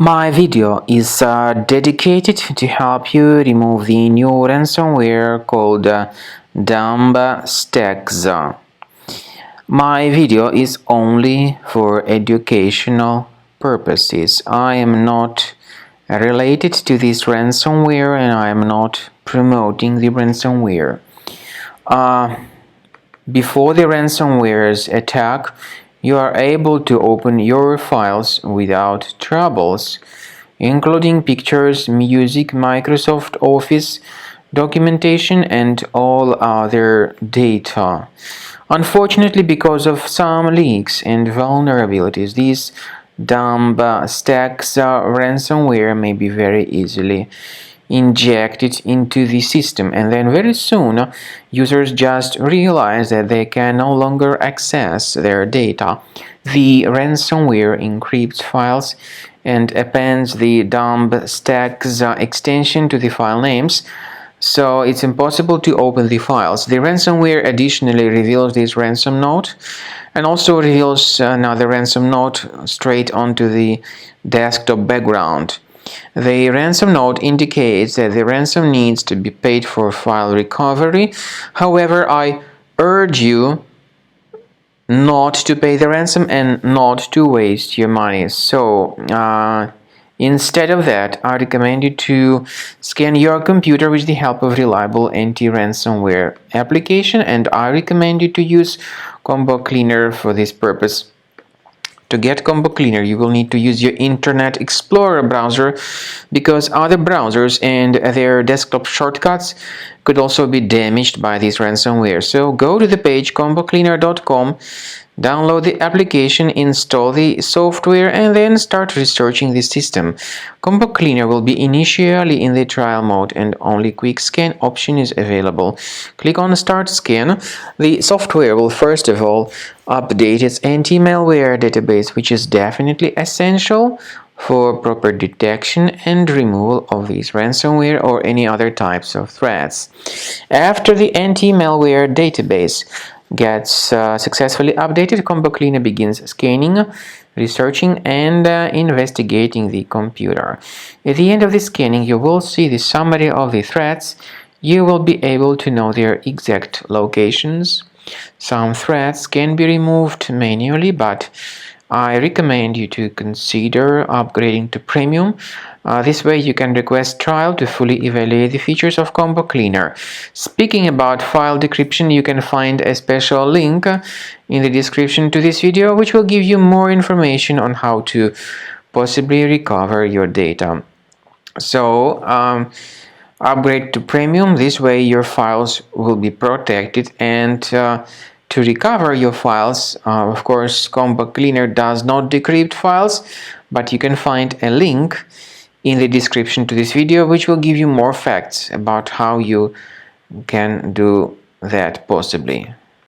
My video is dedicated to help you remove the new ransomware called DumbStackz. My video is only for educational purposes. I am not related to this ransomware and I am not promoting the ransomware. Before the ransomware's attack, you are able to open your files without troubles, including pictures, music, Microsoft Office, documentation, and all other data. Unfortunately, because of some leaks and vulnerabilities, this DumbStackz ransomware may be very easily injected into the system, and then very soon users just realize that they can no longer access their data. The ransomware encrypts files and appends the DumbStackz extension to the file names, so it's impossible to open the files. The ransomware additionally reveals this ransom note and also reveals another ransom note straight onto the desktop background. The ransom note indicates that the ransom needs to be paid for file recovery. However, I urge you not to pay the ransom and not to waste your money. So, instead of that, I recommend you to scan your computer with the help of reliable anti-ransomware application, and I recommend you to use Combo Cleaner for this purpose. To get Combo Cleaner, you will need to use your Internet Explorer browser because other browsers and their desktop shortcuts could also be damaged by this ransomware. So go to the page combocleaner.com, download the application, install the software, and then start researching the system. Combo Cleaner will be initially in the trial mode and only quick scan option is available. Click on Start Scan. The software will first of all update its anti-malware database, which is definitely essential for proper detection and removal of these ransomware or any other types of threats. After the anti-malware database gets successfully updated, Combo Cleaner begins scanning, researching, and investigating the computer. At the end of the scanning, you will see the summary of the threats. You will be able to know their exact locations. Some threats can be removed manually, but I recommend you to consider upgrading to Premium. This way you can request trial to fully evaluate the features of Combo Cleaner. Speaking about file decryption, you can find a special link in the description to this video, which will give you more information on how to possibly recover your data. So, upgrade to Premium. This way your files will be protected, and to recover your files, of course, Combo Cleaner does not decrypt files, but you can find a link in the description to this video which will give you more facts about how you can do that possibly.